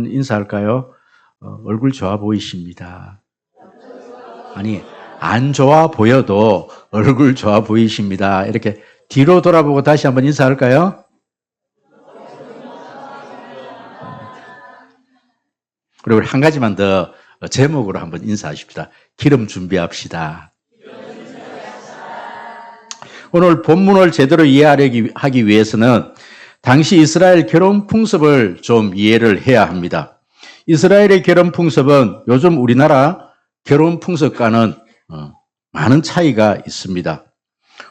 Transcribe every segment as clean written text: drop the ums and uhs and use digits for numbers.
인사할까요? 얼굴 좋아 보이십니다. 아니, 안 좋아 보여도 얼굴 좋아 보이십니다. 이렇게 뒤로 돌아보고 다시 한번 인사할까요? 그리고 한 가지만 더 제목으로 한번 인사하십시다. 기름 준비합시다. 오늘 본문을 제대로 이해하기 위해서는 당시 이스라엘 결혼 풍습을 좀 이해를 해야 합니다. 이스라엘의 결혼 풍습은 요즘 우리나라 결혼 풍습과는 많은 차이가 있습니다.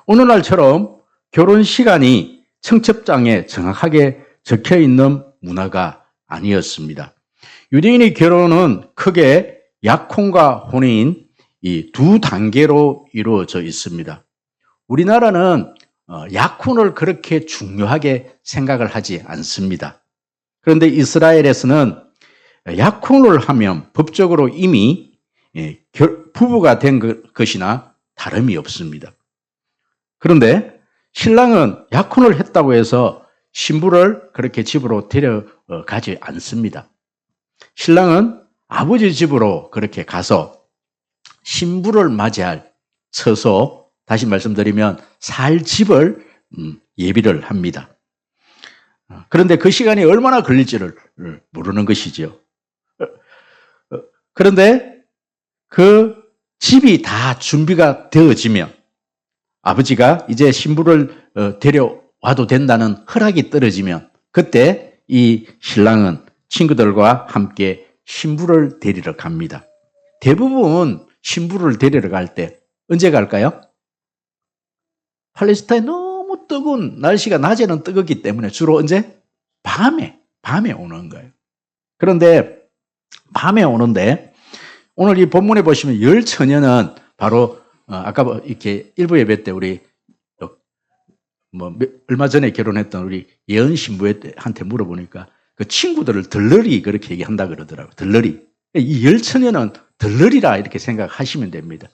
오늘날처럼 결혼 시간이 청첩장에 정확하게 적혀 있는 문화가 아니었습니다. 유대인의 결혼은 크게 약혼과 혼인 이 두 단계로 이루어져 있습니다. 우리나라는 약혼을 그렇게 중요하게 생각을 하지 않습니다. 그런데 이스라엘에서는 약혼을 하면 법적으로 이미 부부가 된 것이나 다름이 없습니다. 그런데 신랑은 약혼을 했다고 해서 신부를 그렇게 집으로 데려가지 않습니다. 신랑은 아버지 집으로 그렇게 가서 신부를 맞이할 처소, 다시 말씀드리면 살 집을 예비를 합니다. 그런데 그 시간이 얼마나 걸릴지를 모르는 것이죠. 그런데 그 집이 다 준비가 되어지면 아버지가 이제 신부를 데려와도 된다는 허락이 떨어지면 그때 이 신랑은 친구들과 함께 신부를 데리러 갑니다. 대부분 신부를 데리러 갈 때 언제 갈까요? 팔레스타인 너무 뜨거운 날씨가 낮에는 뜨겁기 때문에 주로 언제? 밤에 오는 거예요. 그런데 밤에 오는데 오늘 이 본문에 보시면 열 처녀는 바로 아까 이렇게 일부 예배 때 우리 얼마 전에 결혼했던 우리 예언 신부한테 물어보니까 그 친구들을 들러리 그렇게 얘기한다 그러더라고요. 들러리. 이 열 처녀는 들러리라 이렇게 생각하시면 됩니다.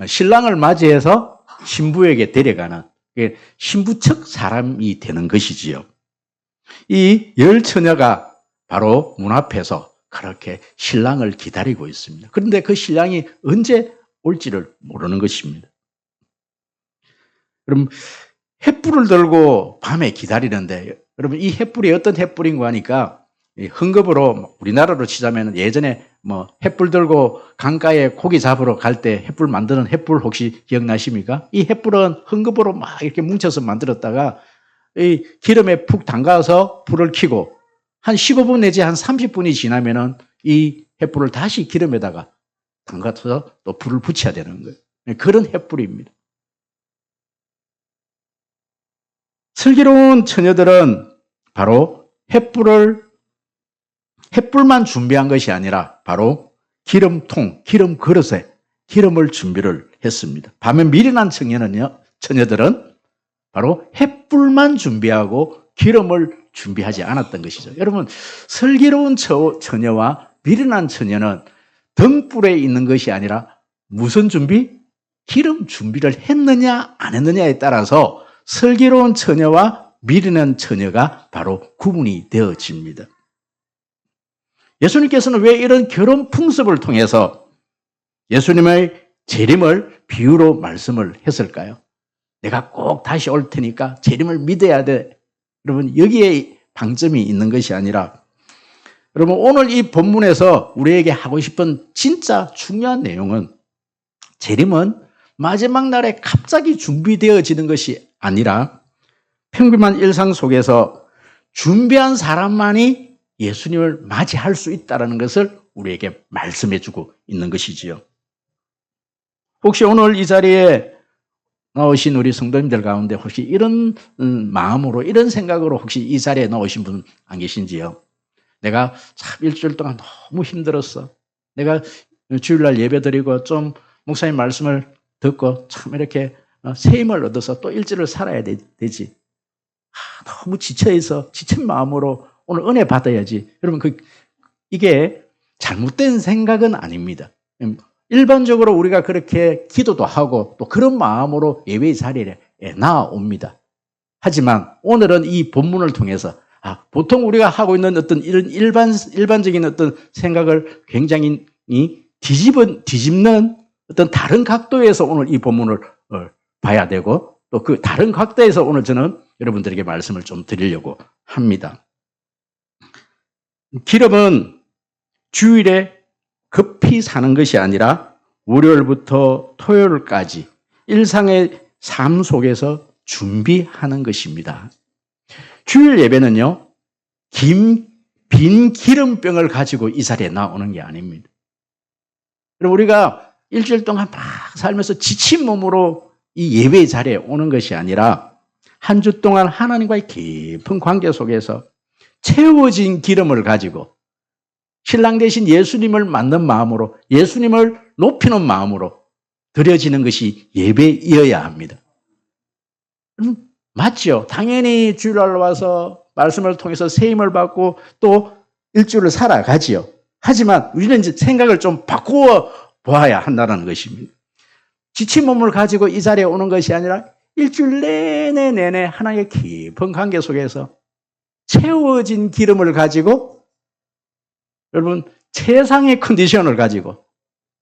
신랑을 맞이해서 신부에게 데려가는 신부측 사람이 되는 것이지요. 이 열 처녀가 바로 문 앞에서 그렇게 신랑을 기다리고 있습니다. 그런데 그 신랑이 언제 올지를 모르는 것입니다. 그럼 횃불을 들고 밤에 기다리는데 여러분 이 횃불이 어떤 횃불인가 하니까 흥겁으로 우리나라로 치자면 예전에 횃불 들고 강가에 고기 잡으러 갈 때 횃불 만드는 횃불 혹시 기억나십니까? 이 횃불은 흥겁으로 막 이렇게 뭉쳐서 만들었다가 이 기름에 푹 담가서 불을 켜고 한 15분 내지 한 30분이 지나면은 이 횃불을 다시 기름에다가 담가서 또 불을 붙여야 되는 거예요. 그런 횃불입니다. 슬기로운 처녀들은 바로 횃불만 준비한 것이 아니라 바로 기름통, 기름 그릇에 기름을 준비를 했습니다. 반면 미련한 처녀들은 바로 횃불만 준비하고 기름을 준비하지 않았던 것이죠. 여러분, 슬기로운 처녀와 미련한 처녀는 등불에 있는 것이 아니라 무슨 준비? 기름 준비를 했느냐 안 했느냐에 따라서 슬기로운 처녀와 미련한 처녀가 바로 구분이 되어집니다. 예수님께서는 왜 이런 결혼 풍습을 통해서 예수님의 재림을 비유로 말씀을 했을까요? 내가 꼭 다시 올 테니까 재림을 믿어야 돼. 여러분 여기에 방점이 있는 것이 아니라 여러분 오늘 이 본문에서 우리에게 하고 싶은 진짜 중요한 내용은 재림은 마지막 날에 갑자기 준비되어지는 것이 아니라 평범한 일상 속에서 준비한 사람만이 예수님을 맞이할 수 있다는 것을 우리에게 말씀해 주고 있는 것이지요. 혹시 오늘 이 자리에 나오신 우리 성도님들 가운데 혹시 이런 마음으로 이런 생각으로 혹시 이 자리에 나오신 분 안 계신지요? 내가 참 일주일 동안 너무 힘들었어. 내가 주일날 예배드리고 좀 목사님 말씀을 듣고 참 이렇게 새 힘을 얻어서 또 일주일을 살아야 되지. 너무 지쳐있어. 지친 마음으로 오늘 은혜 받아야지. 여러분 이게 잘못된 생각은 아닙니다. 일반적으로 우리가 그렇게 기도도 하고 또 그런 마음으로 예배의 자리에 나아옵니다. 하지만 오늘은 이 본문을 통해서 보통 우리가 하고 있는 어떤 이런 일반적인 어떤 생각을 굉장히 뒤집는 어떤 다른 각도에서 오늘 이 본문을 봐야 되고, 또 그 다른 각도에서 오늘 저는 여러분들에게 말씀을 좀 드리려고 합니다. 기름은 주일에 급히 사는 것이 아니라 월요일부터 토요일까지 일상의 삶 속에서 준비하는 것입니다. 주일 예배는요, 빈 기름병을 가지고 이 자리에 나오는 게 아닙니다. 그럼 우리가 일주일 동안 막 살면서 지친 몸으로 이 예배의 자리에 오는 것이 아니라 한 주 동안 하나님과의 깊은 관계 속에서 채워진 기름을 가지고 신랑 되신 예수님을 맞는 마음으로, 예수님을 높이는 마음으로 드려지는 것이 예배이어야 합니다. 맞죠? 당연히 주일날 와서 말씀을 통해서 세임을 받고 또 일주일을 살아가지요. 하지만 우리는 이제 생각을 좀 바꾸어 보아야 한다는 것입니다. 지친 몸을 가지고 이 자리에 오는 것이 아니라 일주일 내내 하나님의 깊은 관계 속에서 채워진 기름을 가지고, 여러분, 최상의 컨디션을 가지고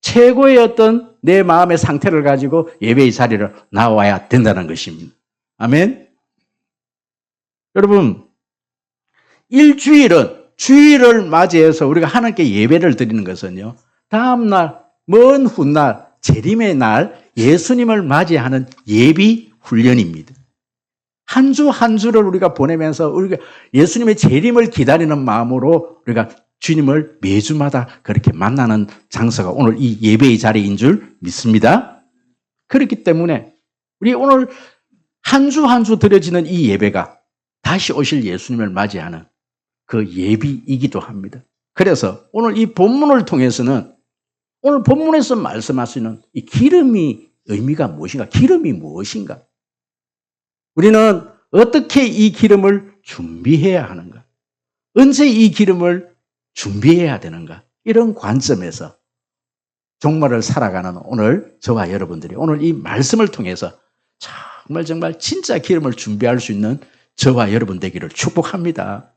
최고의 어떤 내 마음의 상태를 가지고 예배의 자리를 나와야 된다는 것입니다. 아멘. 여러분, 주일을 맞이해서 우리가 하나님께 예배를 드리는 것은요, 다음날, 먼 훗날, 재림의 날 예수님을 맞이하는 예비 훈련입니다. 한 주 한 주를 우리가 보내면서 우리가 예수님의 재림을 기다리는 마음으로 우리가 주님을 매주마다 그렇게 만나는 장소가 오늘 이 예배의 자리인 줄 믿습니다. 그렇기 때문에 우리 오늘 한 주 한 주 드려지는 이 예배가 다시 오실 예수님을 맞이하는 그 예비이기도 합니다. 그래서 오늘 이 본문을 통해서는 오늘 본문에서 말씀하시는 이 기름이 의미가 무엇인가? 기름이 무엇인가? 우리는 어떻게 이 기름을 준비해야 하는가? 언제 이 기름을 준비해야 되는가? 이런 관점에서 종말을 살아가는 오늘 저와 여러분들이 오늘 이 말씀을 통해서 정말 진짜 기름을 준비할 수 있는 저와 여러분 되기를 축복합니다.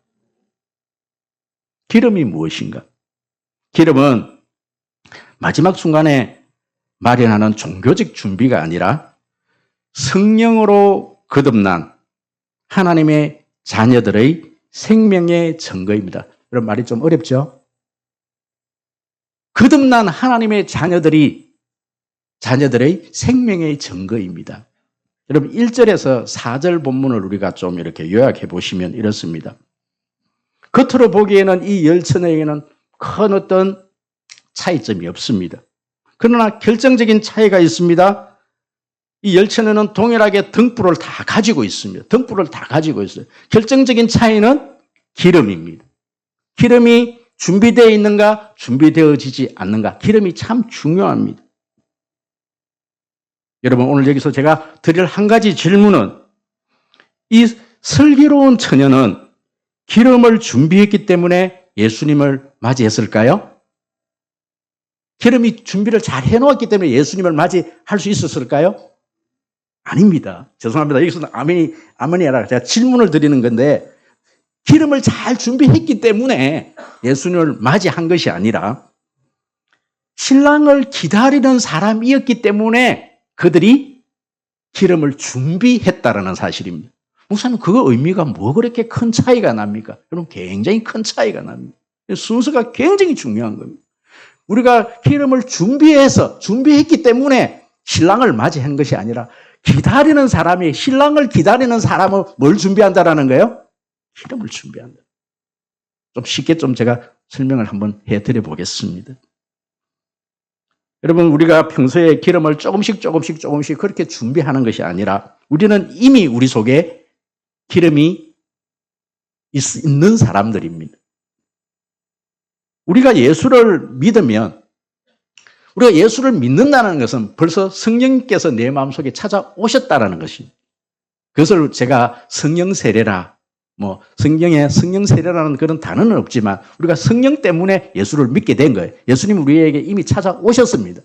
기름이 무엇인가? 기름은 마지막 순간에 마련하는 종교적 준비가 아니라 성령으로 거듭난 하나님의 자녀들의 생명의 증거입니다. 이런 말이 좀 어렵죠? 거듭난 하나님의 자녀들의 생명의 증거입니다. 여러분 1절에서 4절 본문을 우리가 좀 이렇게 요약해 보시면 이렇습니다. 겉으로 보기에는 이 열처녀에게는 큰 어떤 차이점이 없습니다. 그러나 결정적인 차이가 있습니다. 이 열처녀는 동일하게 등불을 다 가지고 있습니다. 등불을 다 가지고 있어요. 결정적인 차이는 기름입니다. 기름이 준비되어 있는가, 준비되어지지 않는가. 기름이 참 중요합니다. 여러분 오늘 여기서 제가 드릴 한 가지 질문은, 이 슬기로운 처녀는 기름을 준비했기 때문에 예수님을 맞이했을까요? 기름이 준비를 잘 해놓았기 때문에 예수님을 맞이할 수 있었을까요? 아닙니다. 죄송합니다. 여기서는 아멘이 아니라 제가 질문을 드리는 건데, 기름을 잘 준비했기 때문에 예수님을 맞이한 것이 아니라 신랑을 기다리는 사람이었기 때문에 그들이 기름을 준비했다라는 사실입니다. 목사님, 그 의미가 뭐 그렇게 큰 차이가 납니까? 여러분, 굉장히 큰 차이가 납니다. 순서가 굉장히 중요한 겁니다. 우리가 기름을 준비했기 때문에 신랑을 맞이한 것이 아니라 기다리는 사람이, 신랑을 기다리는 사람은 뭘 준비한다라는 거예요? 기름을 준비한다. 좀 쉽게 좀 제가 설명을 한번 해드려 보겠습니다. 여러분, 우리가 평소에 기름을 조금씩 그렇게 준비하는 것이 아니라 우리는 이미 우리 속에 기름이 있는 사람들입니다. 우리가 예수를 믿으면, 우리가 예수를 믿는다는 것은 벌써 성령께서 내 마음속에 찾아오셨다라는 것입니다. 그것을 제가 성령 세례라, 성경에 성령 세례라는 그런 단어는 없지만 우리가 성령 때문에 예수를 믿게 된 거예요. 예수님 우리에게 이미 찾아오셨습니다.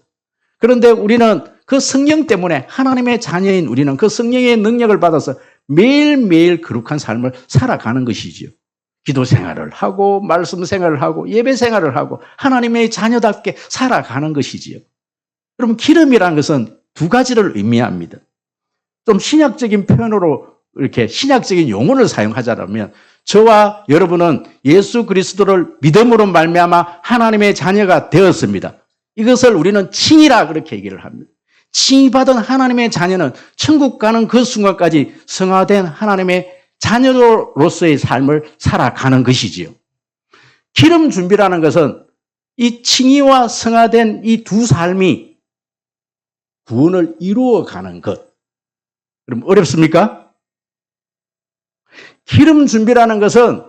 그런데 우리는 그 성령 때문에, 하나님의 자녀인 우리는 그 성령의 능력을 받아서 매일매일 거룩한 삶을 살아가는 것이지요. 기도 생활을 하고 말씀 생활을 하고 예배 생활을 하고 하나님의 자녀답게 살아가는 것이지요. 여러분 기름이라는 것은 두 가지를 의미합니다. 좀 신약적인 표현으로 이렇게 신약적인 용어를 사용하자면 저와 여러분은 예수 그리스도를 믿음으로 말미암아 하나님의 자녀가 되었습니다. 이것을 우리는 칭이라 그렇게 얘기를 합니다. 칭의받은 하나님의 자녀는 천국 가는 그 순간까지 성화된 하나님의 자녀로서의 삶을 살아가는 것이지요. 기름 준비라는 것은 이 칭의와 성화된 이 두 삶이 구원을 이루어가는 것. 그럼 어렵습니까? 기름 준비라는 것은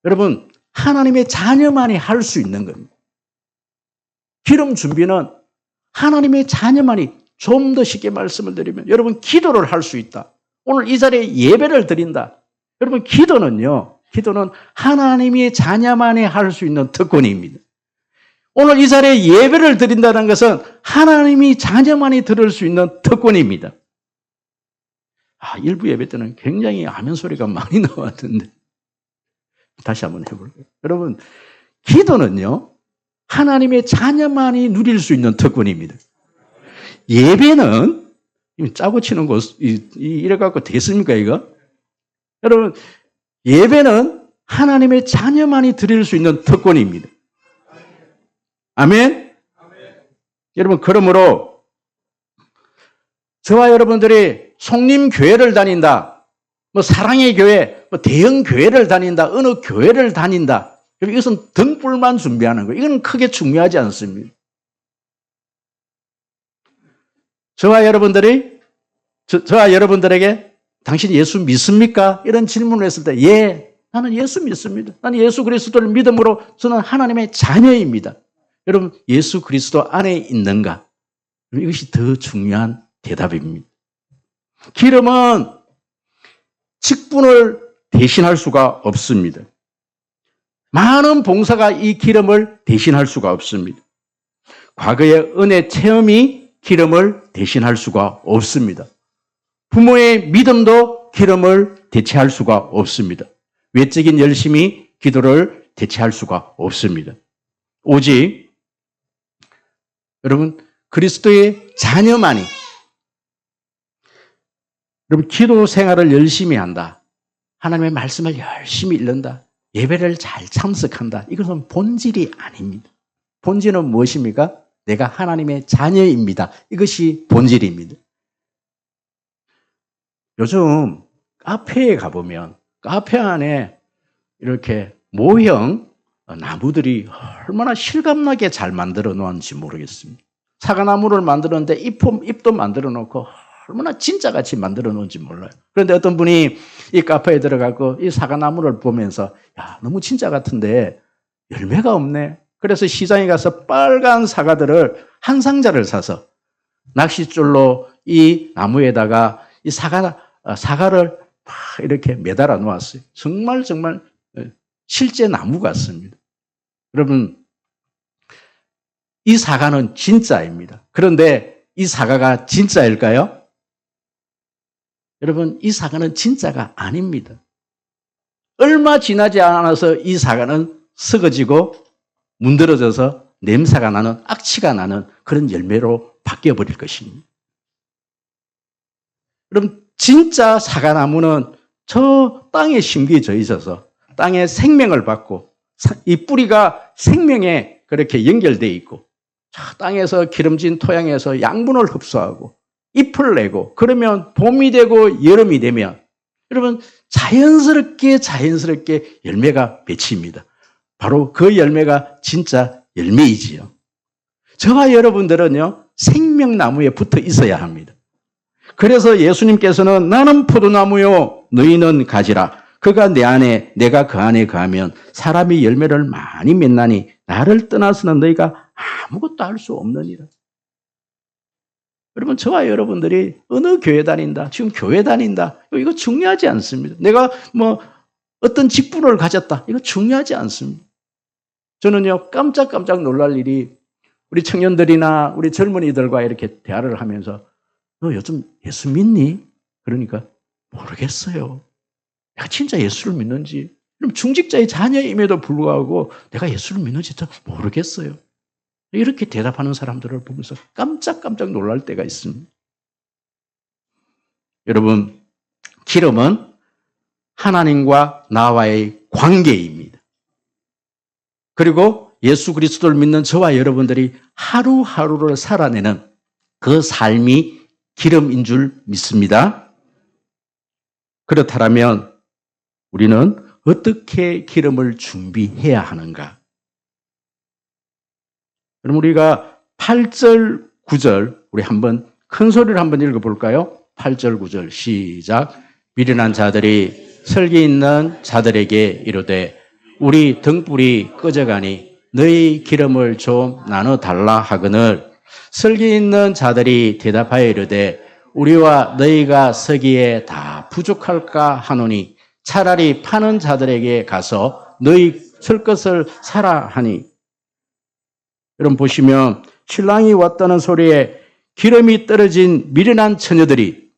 여러분 하나님의 자녀만이 할 수 있는 겁니다. 기름 준비는 하나님의 자녀만이 좀 더 쉽게 말씀을 드리면 여러분 기도를 할 수 있다. 오늘 이 자리에 예배를 드린다. 여러분 기도는 하나님의 자녀만이 할 수 있는 특권입니다. 오늘 이 자리에 예배를 드린다는 것은 하나님이 자녀만이 들을 수 있는 특권입니다. 일부 예배 때는 굉장히 아멘 소리가 많이 나왔는데 다시 한번 해볼게요. 여러분 기도는요 하나님의 자녀만이 누릴 수 있는 특권입니다. 예배는 짜고 치는 거 이래갖고 되겠습니까 이거? 여러분 예배는 하나님의 자녀만이 드릴 수 있는 특권입니다. 아멘? 여러분 그러므로 저와 여러분들이 송림교회를 다닌다, 사랑의 교회, 대형 교회를 다닌다, 어느 교회를 다닌다. 이것은 등불만 준비하는 거예요. 이건 크게 중요하지 않습니다. 저와 여러분들에게 당신 예수 믿습니까? 이런 질문을 했을 때 예, 나는 예수 믿습니다. 나는 예수 그리스도를 믿음으로 저는 하나님의 자녀입니다. 여러분 예수 그리스도 안에 있는가? 이것이 더 중요한 대답입니다. 기름은 직분을 대신할 수가 없습니다. 많은 봉사가 이 기름을 대신할 수가 없습니다. 과거의 은혜 체험이 기름을 대신할 수가 없습니다. 부모의 믿음도 기름을 대체할 수가 없습니다. 외적인 열심이 기도를 대체할 수가 없습니다. 오직 여러분 그리스도의 자녀만이 여러분 기도 생활을 열심히 한다. 하나님의 말씀을 열심히 읽는다. 예배를 잘 참석한다. 이것은 본질이 아닙니다. 본질은 무엇입니까? 내가 하나님의 자녀입니다. 이것이 본질입니다. 요즘 카페에 가보면 카페 안에 이렇게 모형 나무들이 얼마나 실감나게 잘 만들어 놓았는지 모르겠습니다. 사과나무를 만들었는데 잎도 만들어 놓고 얼마나 진짜같이 만들어 놓은지 몰라요. 그런데 어떤 분이 이 카페에 들어가고 이 사과나무를 보면서 야, 너무 진짜 같은데 열매가 없네. 그래서 시장에 가서 빨간 사과들을 한 상자를 사서 낚싯줄로 이 나무에다가 이 사과를 막 이렇게 매달아 놓았어요. 정말 실제 나무 같습니다. 여러분, 이 사과는 진짜입니다. 그런데 이 사과가 진짜일까요? 여러분, 이 사과는 진짜가 아닙니다. 얼마 지나지 않아서 이 사과는 썩어지고 문드러져서 냄새가 나는, 악취가 나는 그런 열매로 바뀌어버릴 것입니다. 여러분, 진짜 사과나무는 저 땅에 심겨져 있어서 땅에 생명을 받고 이 뿌리가 생명에 그렇게 연결되어 있고 땅에서 기름진 토양에서 양분을 흡수하고 잎을 내고 그러면 봄이 되고 여름이 되면 여러분 자연스럽게 열매가 맺힙니다. 바로 그 열매가 진짜 열매이지요. 저와 여러분들은요 생명나무에 붙어 있어야 합니다. 그래서 예수님께서는 나는 포도나무요 너희는 가지라. 그가 내 안에 내가 그 안에 거하면 사람이 열매를 많이 맺나니 나를 떠나서는 너희가 아무것도 할 수 없느니라. 여러분 저와 여러분들이 어느 교회 다닌다. 지금 교회 다닌다. 이거 중요하지 않습니다. 내가 어떤 직분을 가졌다. 이거 중요하지 않습니다. 저는요 깜짝 놀랄 일이 우리 청년들이나 우리 젊은이들과 이렇게 대화를 하면서 너 요즘 예수 믿니? 그러니까 모르겠어요. 내가 진짜 예수를 믿는지 그럼 중직자의 자녀임에도 불구하고 내가 예수를 믿는지 더 모르겠어요. 이렇게 대답하는 사람들을 보면서 깜짝깜짝 놀랄 때가 있습니다. 여러분, 기름은 하나님과 나와의 관계입니다. 그리고 예수 그리스도를 믿는 저와 여러분들이 하루하루를 살아내는 그 삶이 기름인 줄 믿습니다. 그렇다면 우리는 어떻게 기름을 준비해야 하는가? 그럼 우리가 8절, 9절 우리 한번 큰 소리를 한번 읽어볼까요? 8절, 9절 시작. 미련한 자들이 설기 있는 자들에게 이르되 우리 등불이 꺼져가니 너희 기름을 좀 나눠달라 하거늘 설기 있는 자들이 대답하여 이르되 우리와 너희가 서기에 다 부족할까 하노니 차라리 파는 자들에게 가서 너희 쓸 것을 사라 하니. 여러분 보시면 신랑이 왔다는 소리에 기름이 떨어진 미련한 처녀들이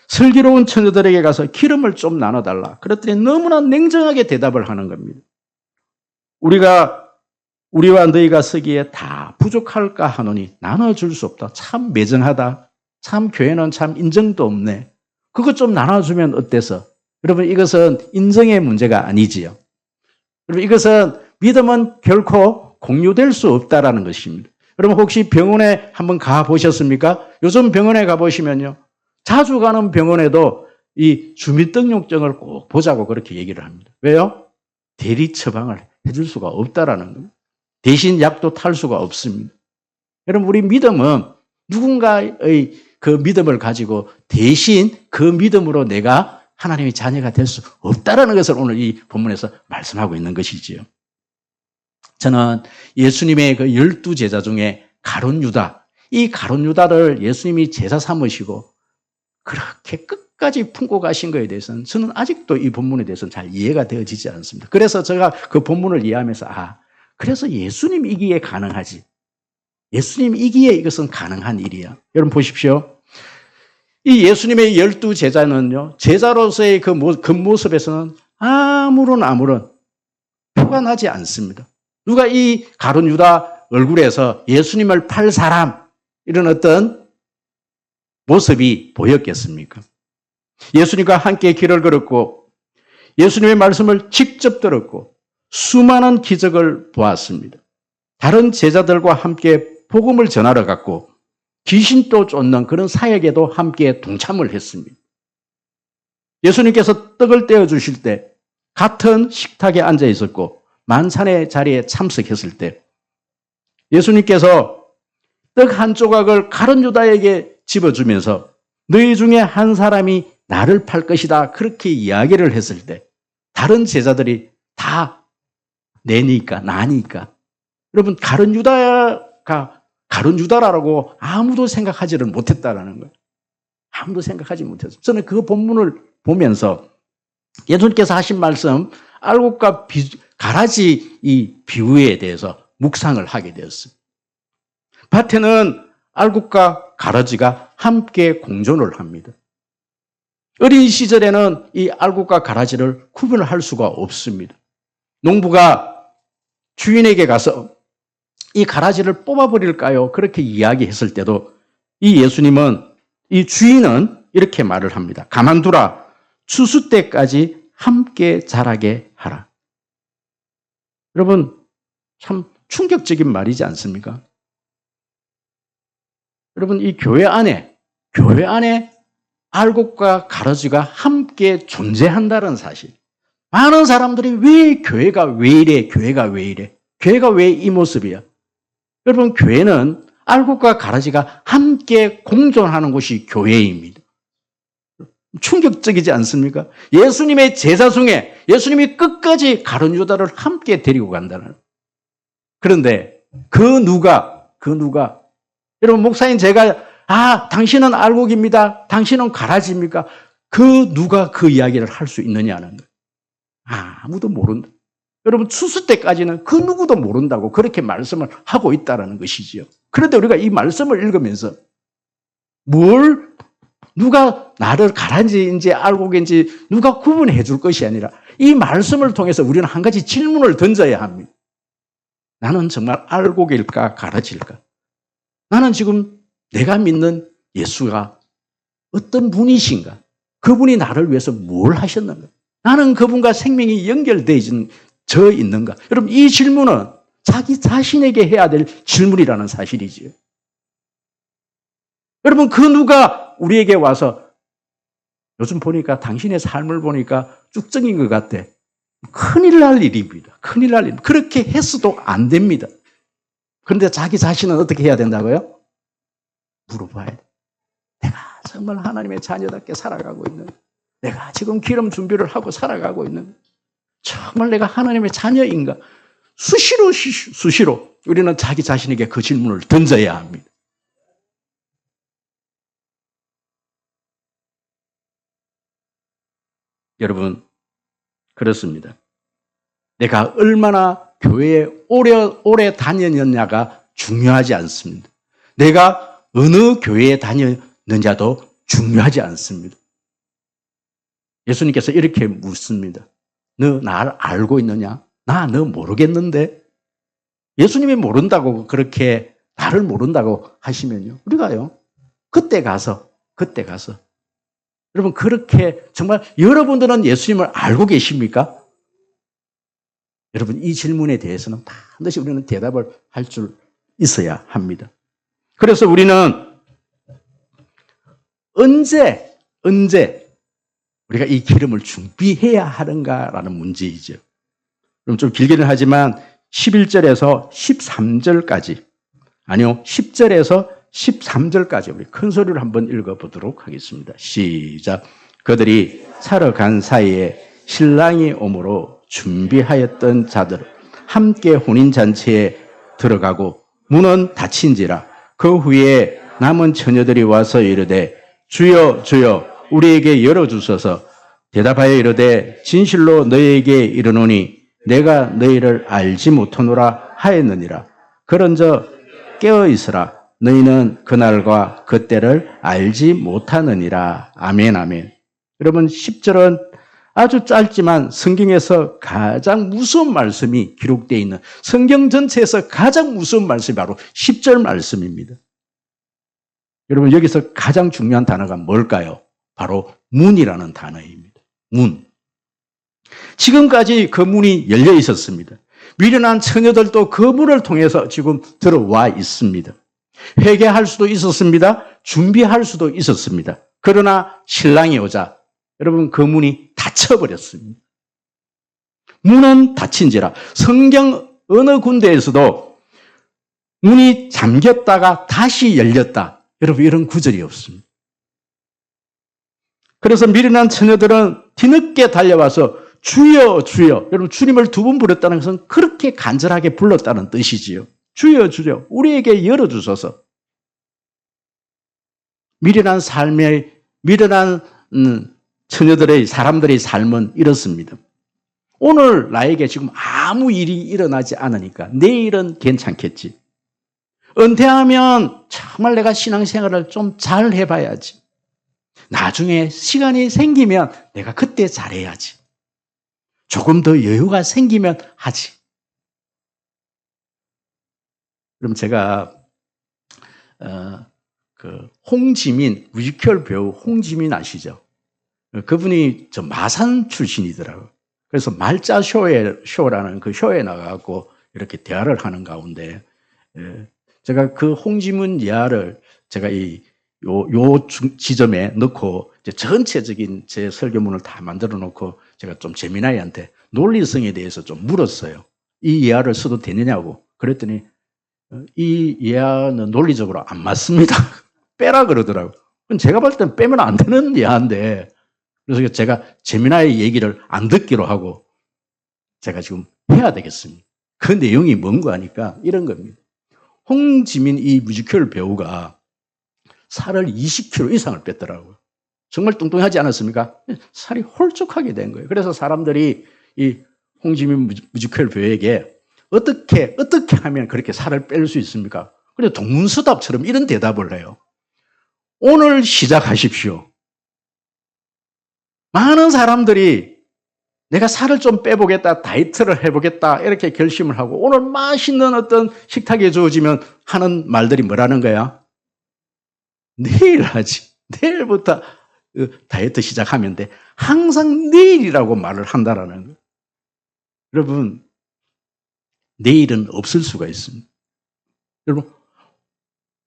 슬기로운 처녀들에게 가서 기름을 좀 나눠달라. 그랬더니 너무나 냉정하게 대답을 하는 겁니다. 우리와 너희가 서기에 다 부족할까 하노니 나눠줄 수 없다. 참 매정하다. 참 교회는 참 인정도 없네. 그것 좀 나눠주면 어때서? 여러분 이것은 인정의 문제가 아니지요. 여러분 이것은 믿음은 결코 공유될 수 없다라는 것입니다. 여러분 혹시 병원에 한번 가보셨습니까? 요즘 병원에 가보시면요. 자주 가는 병원에도 이 주민등록증을 꼭 보자고 그렇게 얘기를 합니다. 왜요? 대리 처방을 해줄 수가 없다라는 겁니다. 대신 약도 탈 수가 없습니다. 여러분 우리 믿음은 누군가의 그 믿음을 가지고 대신 그 믿음으로 내가 하나님의 자녀가 될 수 없다라는 것을 오늘 이 본문에서 말씀하고 있는 것이지요. 저는 예수님의 그 12제자 중에 가룟 유다, 이 가룟 유다를 예수님이 제자 삼으시고 그렇게 끝까지 품고 가신 것에 대해서는 저는 아직도 이 본문에 대해서는 잘 이해가 되어지지 않습니다. 그래서 제가 그 본문을 이해하면서 그래서 예수님이기에 가능하지. 예수님이기에 이것은 가능한 일이야. 여러분 보십시오. 이 예수님의 12제자는요. 제자로서의 그 겉모습에서는 아무런 표가 나지 않습니다. 누가 이 가룟 유다 얼굴에서 예수님을 팔 사람 이런 어떤 모습이 보였겠습니까? 예수님과 함께 길을 걸었고 예수님의 말씀을 직접 들었고 수많은 기적을 보았습니다. 다른 제자들과 함께 복음을 전하러 갔고 귀신도 쫓는 그런 사역에도 함께 동참을 했습니다. 예수님께서 떡을 떼어주실 때 같은 식탁에 앉아 있었고 만찬의 자리에 참석했을 때 예수님께서 떡 한 조각을 가룟 유다에게 집어주면서 너희 중에 한 사람이 나를 팔 것이다 그렇게 이야기를 했을 때 다른 제자들이 다 나니까 여러분 가룟 유다라고 아무도 생각하지를 못했다라는 거예요. 아무도 생각하지 못했어요. 저는 그 본문을 보면서 예수님께서 하신 말씀 알곡과 가라지 이 비유에 대해서 묵상을 하게 되었어요. 밭에는 알곡과 가라지가 함께 공존을 합니다. 어린 시절에는 이 알곡과 가라지를 구분을 할 수가 없습니다. 농부가 주인에게 가서 이 가라지를 뽑아버릴까요? 그렇게 이야기했을 때도 이 주인은 이렇게 말을 합니다. 가만두라. 추수 때까지 함께 자라게 하라. 여러분, 참 충격적인 말이지 않습니까? 여러분, 이 교회 안에 알곡과 가라지가 함께 존재한다는 사실. 많은 사람들이 왜 교회가 왜 이래? 교회가 왜 이 모습이야? 여러분, 교회는 알곡과 가라지가 함께 공존하는 곳이 교회입니다. 충격적이지 않습니까? 예수님의 제자 중에 예수님이 끝까지 가룟 유다를 함께 데리고 간다는. 그런데 그 누가 여러분 목사님 제가 당신은 알곡입니다. 당신은 가라지입니까? 그 누가 그 이야기를 할 수 있느냐는 거예요. 아무도 모른다. 여러분 추수 때까지는 그 누구도 모른다고 그렇게 말씀을 하고 있다는 것이지요. 그런데 우리가 이 말씀을 읽으면서 누가 나를 가라지인지 알곡인지 누가 구분해 줄 것이 아니라 이 말씀을 통해서 우리는 한 가지 질문을 던져야 합니다. 나는 정말 알곡일까 가라질까? 나는 지금 내가 믿는 예수가 어떤 분이신가? 그분이 나를 위해서 뭘 하셨는가? 나는 그분과 생명이 연결되어 있는가? 여러분, 이 질문은 자기 자신에게 해야 될 질문이라는 사실이지요. 여러분, 그 누가 우리에게 와서 요즘 보니까 당신의 삶을 보니까 쭉정인 것 같아. 큰일 날 일입니다. 큰일 날 일. 그렇게 했어도 안 됩니다. 그런데 자기 자신은 어떻게 해야 된다고요? 물어봐야 돼. 내가 정말 하나님의 자녀답게 살아가고 있는, 내가 지금 기름 준비를 하고 살아가고 있는, 정말 내가 하나님의 자녀인가? 수시로 우리는 자기 자신에게 그 질문을 던져야 합니다. 여러분, 그렇습니다. 내가 얼마나 교회에 오래 다녔느냐가 중요하지 않습니다. 내가 어느 교회에 다녔느냐도 중요하지 않습니다. 예수님께서 이렇게 묻습니다. 너 나를 알고 있느냐? 나 너 모르겠는데? 예수님이 모른다고 그렇게 나를 모른다고 하시면요. 우리가요. 그때 가서 여러분, 그렇게 정말 여러분들은 예수님을 알고 계십니까? 여러분, 이 질문에 대해서는 반드시 우리는 대답을 할 줄 있어야 합니다. 그래서 우리는 언제 우리가 이 기름을 준비해야 하는가라는 문제이죠. 그럼 좀 길기는 하지만 11절에서 13절까지, 아니요, 10절에서 13절까지 우리 큰 소리로 한번 읽어보도록 하겠습니다. 시작. 그들이 사러 간 사이에 신랑이 오므로 준비하였던 자들 함께 혼인잔치에 들어가고 문은 닫힌지라. 그 후에 남은 처녀들이 와서 이르되 주여 주여 우리에게 열어주소서. 대답하여 이르되 진실로 너희에게 이르노니 내가 너희를 알지 못하노라 하였느니라. 그런저 깨어 있으라. 너희는 그날과 그때를 알지 못하느니라. 아멘, 아멘. 여러분, 10절은 아주 짧지만 성경에서 가장 무서운 말씀이 기록되어 있는, 성경 전체에서 가장 무서운 말씀이 바로 10절 말씀입니다. 여러분, 여기서 가장 중요한 단어가 뭘까요? 바로 문이라는 단어입니다. 문. 지금까지 그 문이 열려 있었습니다. 미련한 처녀들도 그 문을 통해서 지금 들어와 있습니다. 회개할 수도 있었습니다. 준비할 수도 있었습니다. 그러나 신랑이 오자 여러분, 그 문이 닫혀버렸습니다. 문은 닫힌지라. 성경 어느 군데에서도 문이 잠겼다가 다시 열렸다, 여러분, 이런 구절이 없습니다. 그래서 미련한 처녀들은 뒤늦게 달려와서 주여 주여, 여러분, 주님을 두 번 부르셨다는 것은 그렇게 간절하게 불렀다는 뜻이지요. 주여 주여 우리에게 열어주소서. 미련한 처녀들의, 사람들의 삶은 이렇습니다. 오늘 나에게 지금 아무 일이 일어나지 않으니까 내일은 괜찮겠지. 은퇴하면 정말 내가 신앙생활을 좀 잘 해봐야지. 나중에 시간이 생기면 내가 그때 잘해야지. 조금 더 여유가 생기면 하지. 그럼 제가 홍지민, 뮤지컬 배우 홍지민 아시죠? 그분이 저 마산 출신이더라고요. 그래서 말자 쇼라는 그 쇼에 나가고 이렇게 대화를 하는 가운데 제가 그 홍지민 예화를 제가 요 지점에 넣고 이제 전체적인 제 설교문을 다 만들어 놓고 제가 좀 재미나이한테 논리성에 대해서 좀 물었어요. 이 예화를 써도 되느냐고. 그랬더니 이 예화는 논리적으로 안 맞습니다. 빼라 그러더라고요. 제가 볼 땐 빼면 안 되는 예화인데, 그래서 제가 재미나의 얘기를 안 듣기로 하고 제가 지금 해야 되겠습니다. 그 내용이 뭔가 하니까 이런 겁니다. 홍지민 이 뮤지컬 배우가 살을 20kg 이상을 뺐더라고요. 정말 뚱뚱하지 않았습니까? 살이 홀쭉하게 된 거예요. 그래서 사람들이 이 홍지민 뮤지컬 배우에게 어떻게 하면 그렇게 살을 뺄 수 있습니까? 그래서 동문서답처럼 이런 대답을 해요. 오늘 시작하십시오. 많은 사람들이 내가 살을 좀 빼보겠다, 다이어트를 해보겠다, 이렇게 결심을 하고 오늘 맛있는 어떤 식탁에 주어지면 하는 말들이 뭐라는 거야? 내일 하지. 내일부터 다이어트 시작하면 돼. 항상 내일이라고 말을 한다라는 거예요. 여러분, 내일은 없을 수가 있습니다. 여러분,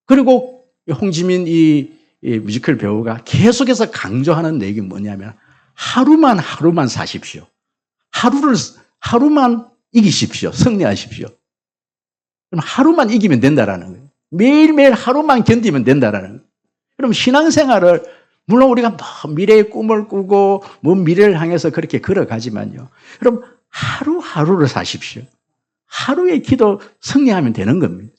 그리고 홍지민 이 뮤지컬 배우가 계속해서 강조하는 얘기가 뭐냐면 하루만 사십시오. 하루만 이기십시오. 승리하십시오. 그럼 하루만 이기면 된다라는 거예요. 매일매일 하루만 견디면 된다라는 거예요. 그럼 신앙생활을 물론 우리가 미래의 꿈을 꾸고 미래를 향해서 그렇게 걸어가지만요. 그럼 하루하루를 사십시오. 하루의 기도 승리하면 되는 겁니다.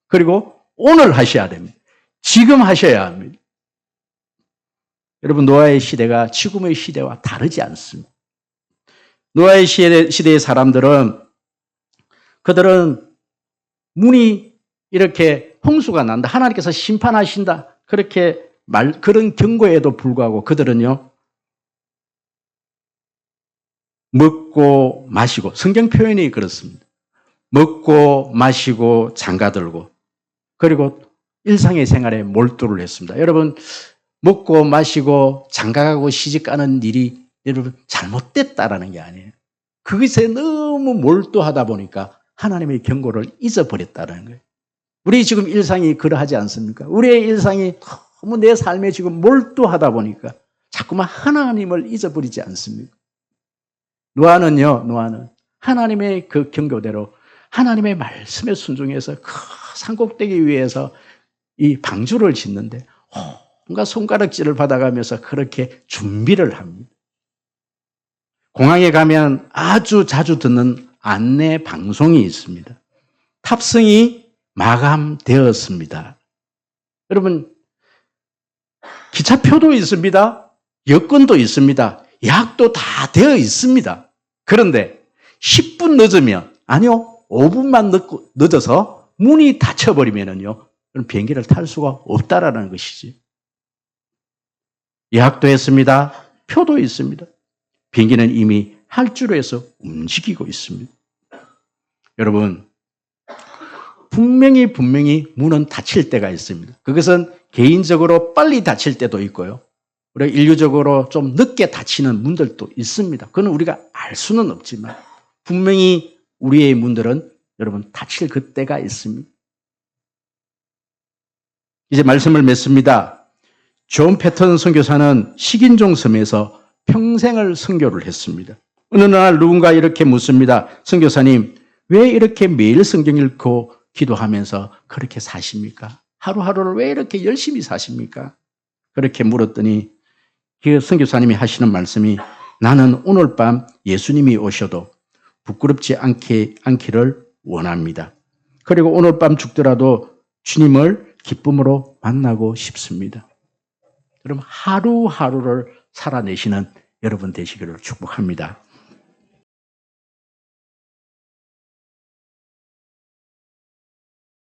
그리고 오늘 하셔야 됩니다. 지금 하셔야 합니다. 여러분, 노아의 시대가 지금의 시대와 다르지 않습니다. 노아의 시대의 사람들은 그들은 문이 이렇게 홍수가 난다. 하나님께서 심판하신다. 그런 경고에도 불구하고 그들은요, 먹고 마시고, 성경 표현이 그렇습니다. 먹고 마시고 장가들고, 그리고 일상의 생활에 몰두를 했습니다. 여러분, 먹고 마시고 장가가고 시집가는 일이 여러분 잘못됐다라는 게 아니에요. 그것에 너무 몰두하다 보니까 하나님의 경고를 잊어버렸다는 거예요. 우리 지금 일상이 그러하지 않습니까? 우리의 일상이 너무 내 삶에 지금 몰두하다 보니까 자꾸만 하나님을 잊어버리지 않습니까? 노아는 하나님의 그 경고대로 하나님의 말씀에 순종해서 그 산꼭대기 위에서 이 방주를 짓는데 온갖 손가락질을 받아가면서 그렇게 준비를 합니다. 공항에 가면 아주 자주 듣는 안내 방송이 있습니다. 탑승이 마감되었습니다. 여러분, 기차표도 있습니다. 여권도 있습니다. 예약도 다 되어 있습니다. 그런데 10분 늦으면, 아니요, 5분만 늦어서 문이 닫혀버리면요, 그럼 비행기를 탈 수가 없다라는 것이지. 예약도 했습니다. 표도 있습니다. 비행기는 이미 활주로에서 움직이고 있습니다. 여러분, 분명히 문은 닫힐 때가 있습니다. 그것은 개인적으로 빨리 닫힐 때도 있고요. 우리가 인류적으로 좀 늦게 닫히는 문들도 있습니다. 그건 우리가 알 수는 없지만 분명히 우리의 문들은 여러분 닫힐 그때가 있습니다. 이제 말씀을 맺습니다. 존 패턴 선교사는 식인종 섬에서 평생을 선교를 했습니다. 어느 날 누군가 이렇게 묻습니다. 선교사님, 왜 이렇게 매일 성경 읽고 기도하면서 그렇게 사십니까? 하루하루를 왜 이렇게 열심히 사십니까? 그렇게 물었더니 그 선교사님이 하시는 말씀이, 나는 오늘 밤 예수님이 오셔도 부끄럽지 않기를 원합니다. 그리고 오늘 밤 죽더라도 주님을 기쁨으로 만나고 싶습니다. 그럼 하루하루를 살아내시는 여러분 되시기를 축복합니다.